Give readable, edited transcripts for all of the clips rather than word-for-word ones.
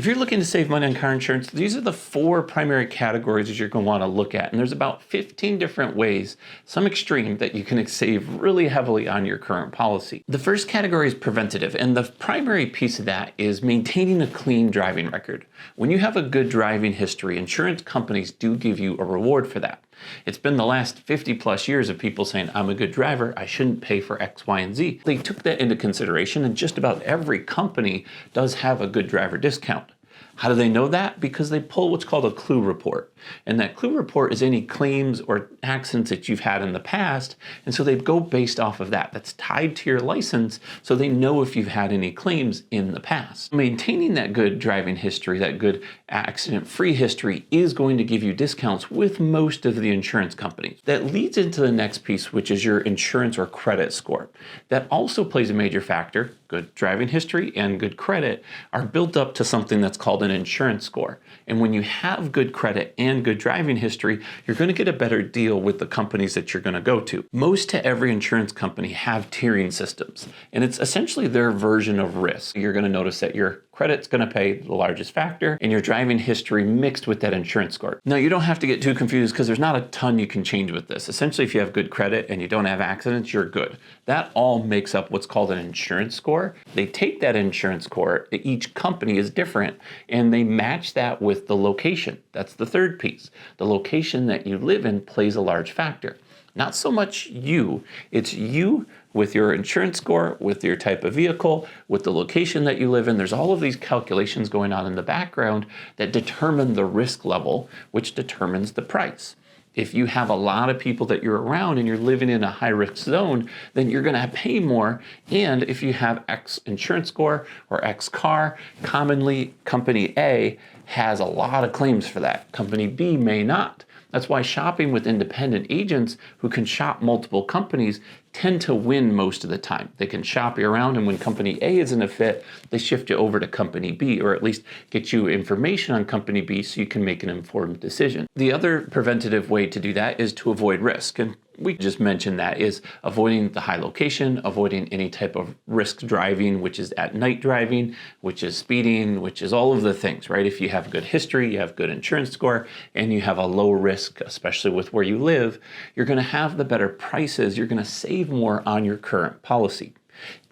If you're looking to save money on car insurance, these are the 4 primary categories that you're going to want to look at. And there's about 15 different ways, some extreme, that you can save really heavily on your current policy. The first category is preventative, and the primary piece of that is maintaining a clean driving record. When you have a good driving history, insurance companies do give you a reward for that. It's been the last 50 plus years of people saying, I'm a good driver, I shouldn't pay for X, Y, and Z. They took that into consideration, and just about every company does have a good driver discount. How do they know that? Because they pull what's called a clue report. And that clue report is any claims or accidents that you've had in the past. And so they go based off of that. That's tied to your license, so they know if you've had any claims in the past. Maintaining that good driving history, that good accident-free history, is going to give you discounts with most of the insurance companies. That leads into the next piece, which is your insurance or credit score. That also plays a major factor. Good driving history and good credit are built up to something that's called an insurance score. And when you have good credit and good driving history, you're going to get a better deal with the companies that you're going to go to. Most to every insurance company have tiering systems, and it's essentially their version of risk. You're going to notice that your credit's going to pay the largest factor, and your driving history mixed with that insurance score. Now, you don't have to get too confused because there's not a ton you can change with this. Essentially, if you have good credit and you don't have accidents, you're good. That all makes up what's called an insurance score. They take that insurance score, each company is different, and they match that with the location. That's the third piece. The location that you live in plays a large factor. Not so much you, it's you with your insurance score, with your type of vehicle, with the location that you live in. There's all of these calculations going on in the background that determine the risk level, which determines the price. If you have a lot of people that you're around and you're living in a high-risk zone, then you're going to pay more. And if you have X insurance score or X car, commonly company A has a lot of claims for that. Company B may not. That's why shopping with independent agents who can shop multiple companies tend to win most of the time. They can shop you around, and when company A isn't a fit, they shift you over to company B, or at least get you information on company B so you can make an informed decision. The other preventative way to do that is to avoid risk. And we just mentioned that is avoiding the high location, avoiding any type of risk driving, which is at night driving, which is speeding, which is all of the things, right? If you have good history, you have good insurance score, and you have a low risk, especially with where you live, you're going to have the better prices. You're going to save more on your current policy.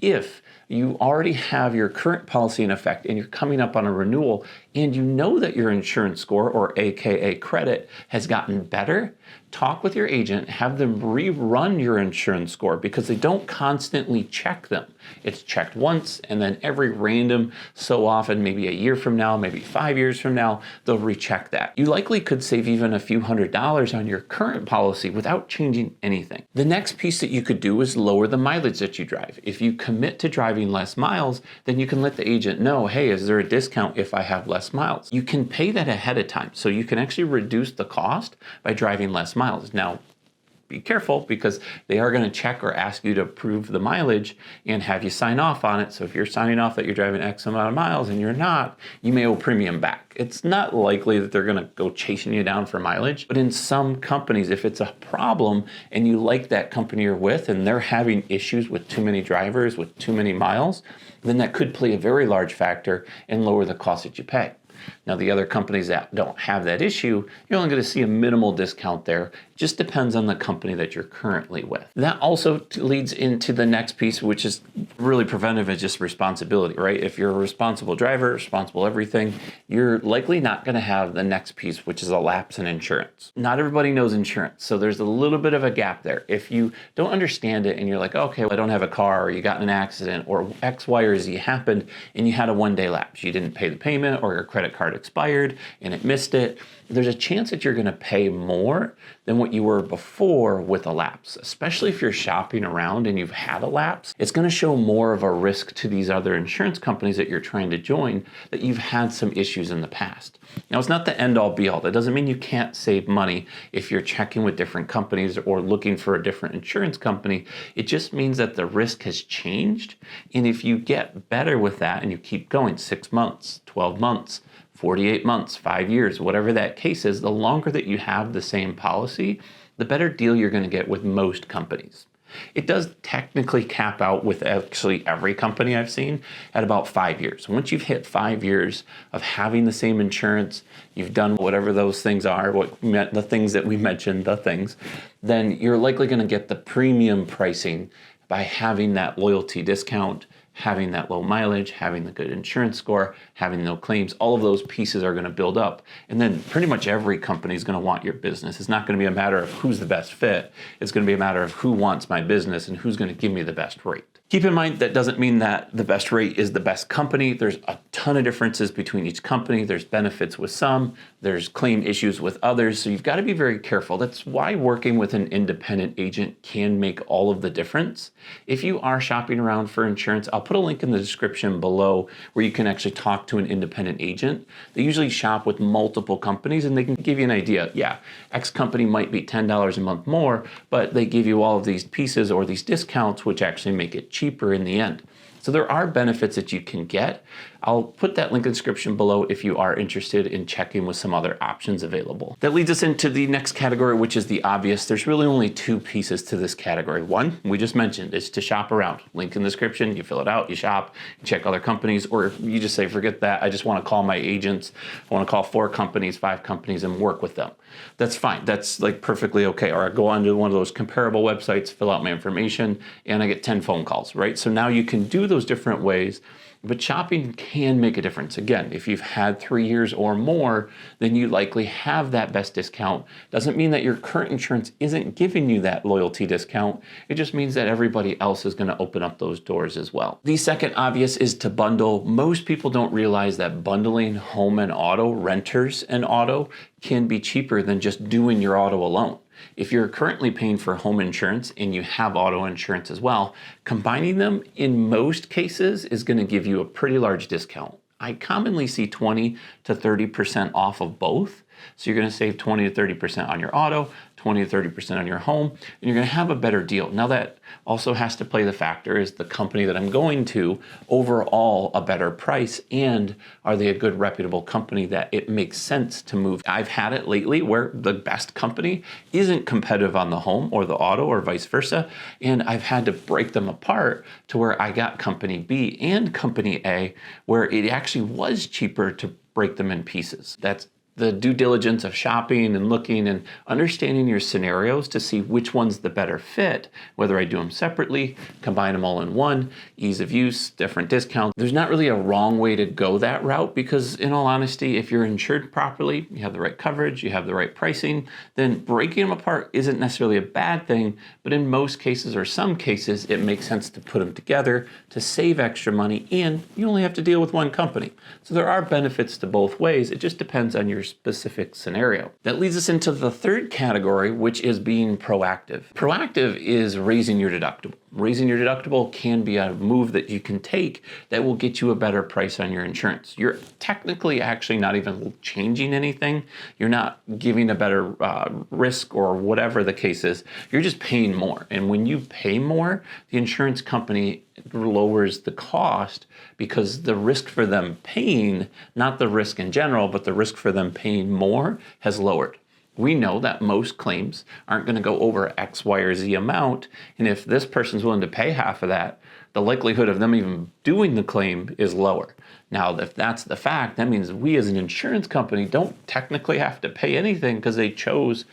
If you already have your current policy in effect and you're coming up on a renewal and you know that your insurance score, or AKA credit, has gotten better, talk with your agent, have them rerun your insurance score, because they don't constantly check them. It's checked once, and then every random so often, maybe a year from now, maybe 5 years from now, they'll recheck that. You likely could save even a few $100s on your current policy without changing anything. The next piece that you could do is lower the mileage that you drive. If you commit to driving less miles, then you can let the agent know, hey, is there a discount if I have less miles? You can pay that ahead of time, so you can actually reduce the cost by driving less miles. Now, be careful, because they are going to check or ask you to approve the mileage and have you sign off on it. So if you're signing off that you're driving X amount of miles and you're not, you may owe premium back. It's not likely that they're going to go chasing you down for mileage, but in some companies, if it's a problem and you like that company you're with and they're having issues with too many drivers, with too many miles, then that could play a very large factor and lower the cost that you pay. Now, the other companies that don't have that issue, you're only going to see a minimal discount there. It just depends on the company that you're currently with. That also leads into the next piece, which is really preventive, is just responsibility, right? If you're a responsible driver, responsible everything, you're likely not going to have the next piece, which is a lapse in insurance. Not everybody knows insurance, so there's a little bit of a gap there. If you don't understand it and you're like, okay, well, I don't have a car, or you got in an accident, or X, Y, or Z happened, and you had a one-day lapse, you didn't pay the payment, or your credit card expired and it missed it, there's a chance that you're going to pay more than what you were before with a lapse. Especially if you're shopping around and you've had a lapse, it's going to show more of a risk to these other insurance companies that you're trying to join that you've had some issues in the past. Now, it's not the end-all be-all. That doesn't mean you can't save money if you're checking with different companies or looking for a different insurance company. It just means that the risk has changed, and if you get better with that and you keep going 6 months, 12 months, 48 months, 5 years, whatever that case is, the longer that you have the same policy, the better deal you're going to get with most companies. It does technically cap out with actually every company I've seen at about 5 years. Once you've hit 5 years of having the same insurance, you've done whatever those things are, the things that we mentioned, then you're likely going to get the premium pricing by having that loyalty discount, having that low mileage, having the good insurance score, having no claims. All of those pieces are going to build up. And then pretty much every company is going to want your business. It's not going to be a matter of who's the best fit. It's going to be a matter of who wants my business and who's going to give me the best rate. Keep in mind that doesn't mean that the best rate is the best company. There's a ton of differences between each company. There's benefits with some, there's claim issues with others. So you've got to be very careful. That's why working with an independent agent can make all of the difference. If you are shopping around for insurance, I'll put a link in the description below where you can actually talk to an independent agent. They usually shop with multiple companies and they can give you an idea. Yeah, X company might be $10 a month more, but they give you all of these pieces or these discounts, which actually make it cheaper in the end. So there are benefits that you can get. I'll put that link in the description below if you are interested in checking with some other options available. That leads us into the next category, which is the obvious. There's really only two pieces to this category. One, we just mentioned, is to shop around. Link in the description, you fill it out, you shop, you check other companies, or you just say, forget that, I just want to call my agents. I want to call 4 companies, 5 companies and work with them. That's fine. That's like perfectly okay. Or I go onto one of those comparable websites, fill out my information, and I get 10 phone calls, right? So now you can do those different ways. But shopping can make a difference. Again, if you've had 3 years or more, then you likely have that best discount. Doesn't mean that your current insurance isn't giving you that loyalty discount. It just means that everybody else is going to open up those doors as well. The second obvious is to bundle. Most people don't realize that bundling home and auto, renters and auto, can be cheaper than just doing your auto alone. If you're currently paying for home insurance and you have auto insurance as well, combining them in most cases is going to give you a pretty large discount. I commonly see 20 to 30% off of both. So you're going to save 20 to 30% on your auto, 20 to 30% on your home, and you're going to have a better deal. Now that also has to play the factor, is the company that I'm going to overall a better price, and are they a good reputable company that it makes sense to move? I've had it lately where the best company isn't competitive on the home or the auto or vice versa, and I've had to break them apart to where I got company B and company A where it actually was cheaper to break them in pieces. That's the due diligence of shopping and looking and understanding your scenarios to see which one's the better fit, whether I do them separately, combine them all in one, ease of use, different discounts. There's not really a wrong way to go that route because in all honesty, if you're insured properly, you have the right coverage, you have the right pricing, then breaking them apart isn't necessarily a bad thing, but in most cases or some cases, it makes sense to put them together to save extra money and you only have to deal with one company. So there are benefits to both ways. It just depends on your specific scenario. That leads us into the third category, which is being proactive. Proactive is raising your deductible. Raising your deductible can be a move that you can take that will get you a better price on your insurance. You're technically actually not even changing anything. You're not giving a better risk or whatever the case is. You're just paying more. And when you pay more, the insurance company lowers the cost because the risk for them paying, not the risk in general, but the risk for them paying more has lowered. We know that most claims aren't going to go over X, Y, or Z amount. And if this person's willing to pay half of that, the likelihood of them even doing the claim is lower. Now, if that's the fact, that means we as an insurance company don't technically have to pay anything because they chose.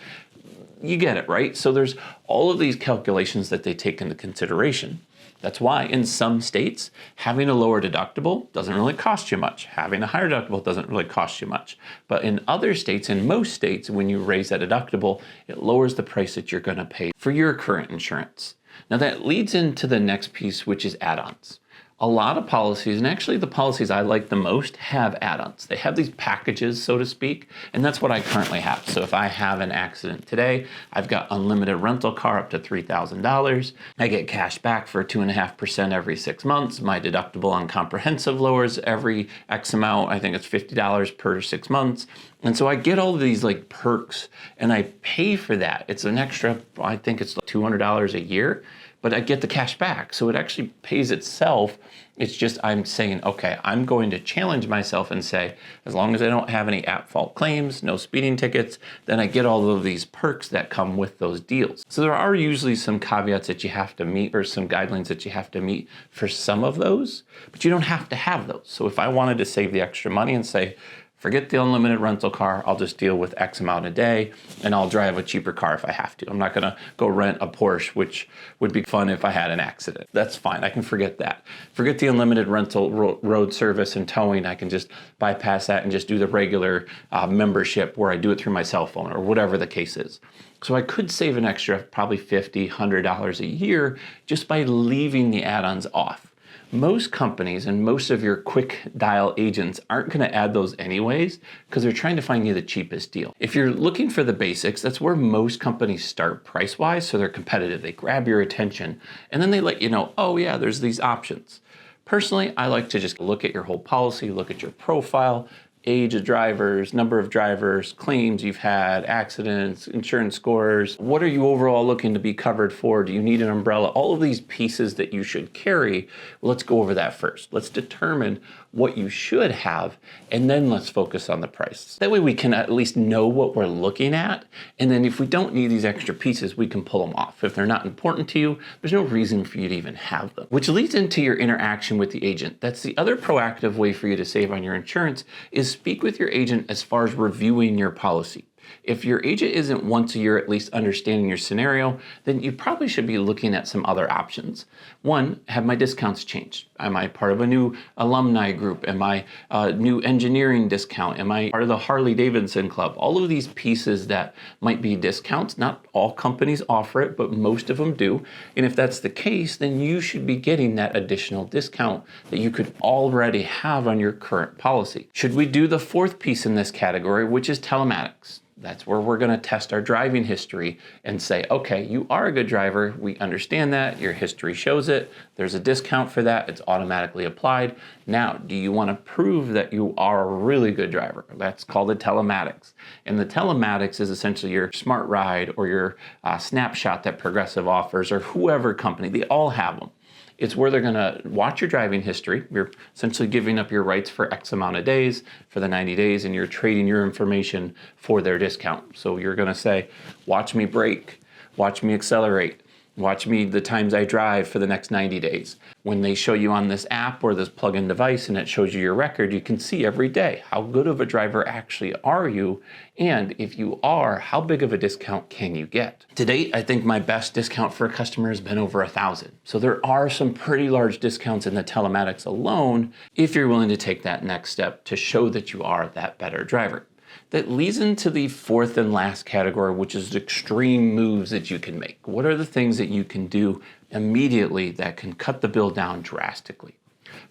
You get it, right? So there's all of these calculations that they take into consideration. That's why in some states, having a lower deductible doesn't really cost you much. Having a higher deductible doesn't really cost you much. But in other states, in most states, when you raise that deductible, it lowers the price that you're going to pay for your current insurance. Now that leads into the next piece, which is add-ons. A lot of policies, and actually the policies I like the most, have add-ons. They have these packages, so to speak, and that's what I currently have. So if I have an accident today, I've got unlimited rental car up to $3,000. I get cash back for 2.5% every 6 months. My deductible on comprehensive lowers every X amount. I think it's $50 per 6 months. And so I get all of these like perks and I pay for that. It's an extra, I think it's $200 a year. but I get the cash back. So it actually pays itself. It's just I'm saying, okay, I'm going to challenge myself and say, as long as I don't have any at-fault claims, no speeding tickets, then I get all of these perks that come with those deals. So there are usually some caveats that you have to meet or some guidelines that you have to meet for some of those, but you don't have to have those. So if I wanted to save the extra money and say, forget the unlimited rental car, I'll just deal with X amount a day and I'll drive a cheaper car if I have to. I'm not gonna go rent a Porsche, which would be fun if I had an accident. That's fine, I can forget that. Forget the unlimited rental road service and towing. I can just bypass that and just do the regular membership where I do it through my cell phone or whatever the case is. So I could save an extra probably $50, $100 a year just by leaving the add-ons off. Most companies and most of your quick dial agents aren't going to add those anyways because they're trying to find you the cheapest deal. If you're looking for the basics, that's where most companies start price-wise, so they're competitive. They grab your attention and then they let you know, oh yeah, there's these options. Personally, I like to just look at your whole policy, look at your profile, age of drivers, number of drivers, claims you've had, accidents, insurance scores. What are you overall looking to be covered for? Do you need an umbrella? All of these pieces that you should carry, let's go over that first. Let's determine what you should have, and then let's focus on the price. That way we can at least know what we're looking at, and then if we don't need these extra pieces, we can pull them off. If they're not important to you, there's no reason for you to even have them. Which leads into your interaction with the agent. That's the other proactive way for you to save on your insurance, is speak with your agent as far as reviewing your policy. If your agent isn't once a year at least understanding your scenario, then you probably should be looking at some other options. One, have my discounts changed? Am I part of a new alumni group? Am I a new engineering discount? Am I part of the Harley Davidson club? All of these pieces that might be discounts, not all companies offer it, but most of them do. And if that's the case, then you should be getting that additional discount that you could already have on your current policy. Should we do the fourth piece in this category, which is telematics? That's where we're going to test our driving history and say, okay, you are a good driver. We understand that. Your history shows it. There's a discount for that. It's automatically applied. Now, do you want to prove that you are a really good driver? That's called the telematics. And the telematics is essentially your smart ride or your snapshot that Progressive offers or whoever company. They all have them. It's where they're gonna watch your driving history. You're essentially giving up your rights for X amount of days for the 90 days and you're trading your information for their discount. So you're gonna say, watch me brake, watch me accelerate, watch me the times I drive for the next 90 days. When they show you on this app or this plug-in device and it shows you your record, you can see every day how good of a driver actually are you, and if you are, how big of a discount can you get? To date, I think my best discount for a customer has been over $1,000. So there are some pretty large discounts in the telematics alone if you're willing to take that next step to show that you are that better driver. That leads into the fourth and last category, which is extreme moves that you can make. What are the things that you can do immediately that can cut the bill down drastically?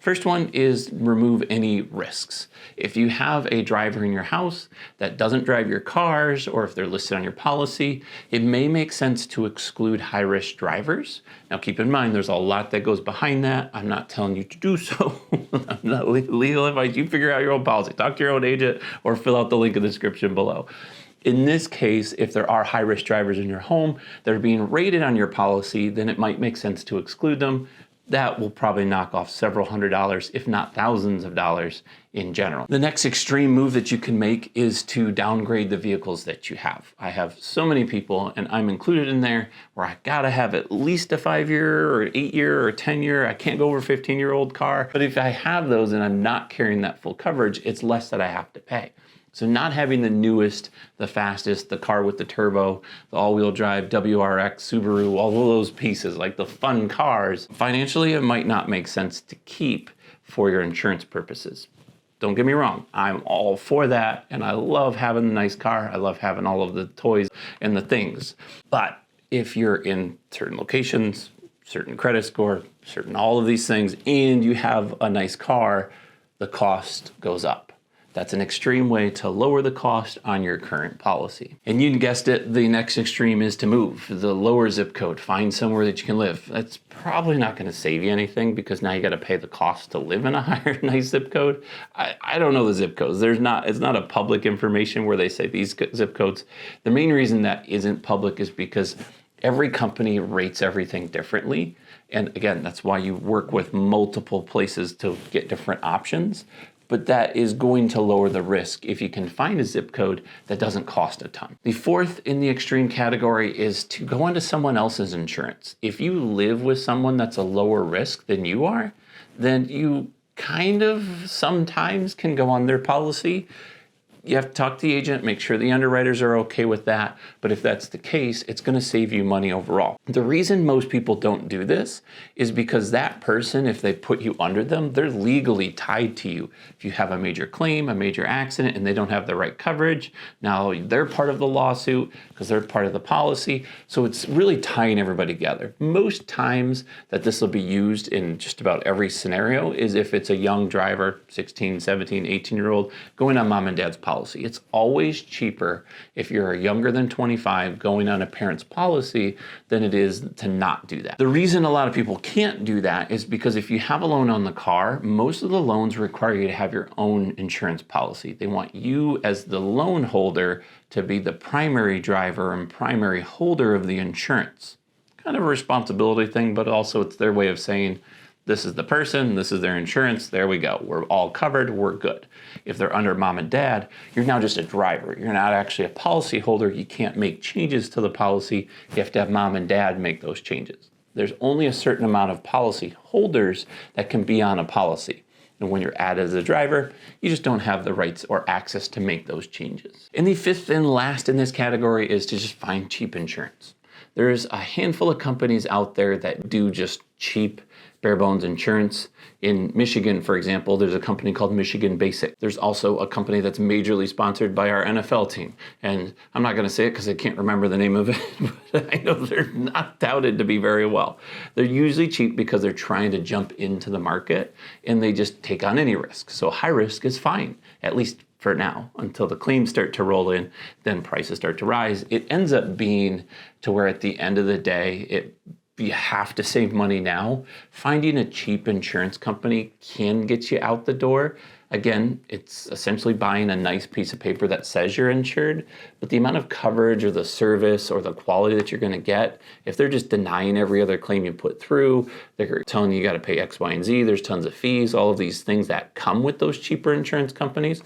First one is remove any risks. If you have a driver in your house that doesn't drive your cars, or if they're listed on your policy, it may make sense to exclude high-risk drivers. Now keep in mind, there's a lot that goes behind that. I'm not telling you to do so. I'm not legal advice. You figure out your own policy. Talk to your own agent or fill out the link in the description below. In this case, if there are high-risk drivers in your home that are being rated on your policy, then it might make sense to exclude them. That will probably knock off several $100s, if not thousands of dollars in general. The next extreme move that you can make is to downgrade the vehicles that you have. I have so many people, and I'm included in there, where I gotta have at least a 5-year or 8-year or 10-year. I can't go over a 15-year-old car. But if I have those and I'm not carrying that full coverage, it's less that I have to pay. So not having the newest, the fastest, the car with the turbo, the all-wheel drive, WRX, Subaru, all of those pieces, like the fun cars, financially it might not make sense to keep for your insurance purposes. Don't get me wrong, I'm all for that, and I love having a nice car. I love having all of the toys and the things. But if you're in certain locations, certain credit score, certain all of these things, and you have a nice car, the cost goes up. That's an extreme way to lower the cost on your current policy. And you guessed it, the next extreme is to move. The lower zip code, find somewhere that you can live. That's probably not gonna save you anything because now you gotta pay the cost to live in a higher, nice zip code. I don't know the zip codes. It's not a public information where they say these zip codes. The main reason that isn't public is because Every company rates everything differently. And again, that's why you work with multiple places to get different options. But that is going to lower the risk if you can find a zip code that doesn't cost a ton. The fourth in the extreme category is to go onto someone else's insurance. If you live with someone that's a lower risk than you are, then you kind of sometimes can go on their policy. You have to talk to the agent, make sure the underwriters are okay with that. But if that's the case, it's going to save you money overall. The reason most people don't do this is because that person, if they put you under them, they're legally tied to you. If you have a major claim, a major accident, and they don't have the right coverage, now they're part of the lawsuit because they're part of the policy. So it's really tying everybody together. Most times that this will be used in just about every scenario is if it's a young driver, 16, 17, 18-year-old, going on mom and dad's policy. It's always cheaper if you're younger than 25 going on a parent's policy than it is to not do that. The reason a lot of people can't do that is because if you have a loan on the car, most of the loans require you to have your own insurance policy. They want you as the loan holder to be the primary driver and primary holder of the insurance. Kind of a responsibility thing, but also it's their way of saying, this is the person, this is their insurance, there we go. We're all covered, we're good. If they're under mom and dad, you're now just a driver. You're not actually a policy holder. You can't make changes to the policy. You have to have mom and dad make those changes. There's only a certain amount of policy holders that can be on a policy. And when you're added as a driver, you just don't have the rights or access to make those changes. And the fifth and last in this category is to just find cheap insurance. There's a handful of companies out there that do just cheap, bare bones insurance. In Michigan, for example, there's a company called Michigan Basic. There's also a company that's majorly sponsored by our NFL team. And I'm not going to say it because I can't remember the name of it, but I know they're not touted to be very well. They're usually cheap because they're trying to jump into the market and they just take on any risk. So high risk is fine, at least for now, until the claims start to roll in, then prices start to rise. It ends up being to where at the end of the day, you have to save money now. Finding a cheap insurance company can get you out the door. Again, it's essentially buying a nice piece of paper that says you're insured, but the amount of coverage or the service or the quality that you're gonna get, if they're just denying every other claim you put through, they're telling you gotta pay X, Y, and Z, there's tons of fees, all of these things that come with those cheaper insurance companies,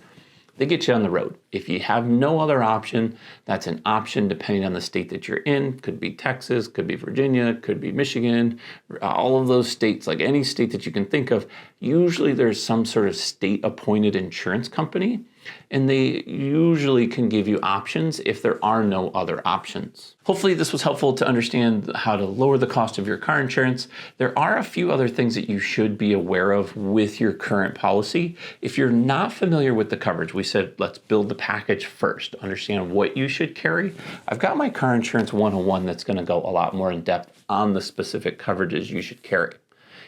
they get you on the road. If you have no other option, that's an option depending on the state that you're in. Could be Texas, could be Virginia, could be Michigan, all of those states, like any state that you can think of, usually there's some sort of state-appointed insurance company, and they usually can give you options if there are no other options. Hopefully this was helpful to understand how to lower the cost of your car insurance. There are a few other things that you should be aware of with your current policy. If you're not familiar with the coverage, we said let's build the package first, understand what you should carry. I've got my car insurance 101 that's going to go a lot more in depth on the specific coverages you should carry.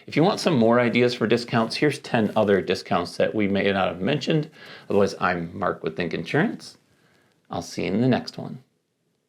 If you want some more ideas for discounts, here's 10 other discounts that we may not have mentioned. Otherwise, I'm Mark with Think Insurance. I'll see you in the next one.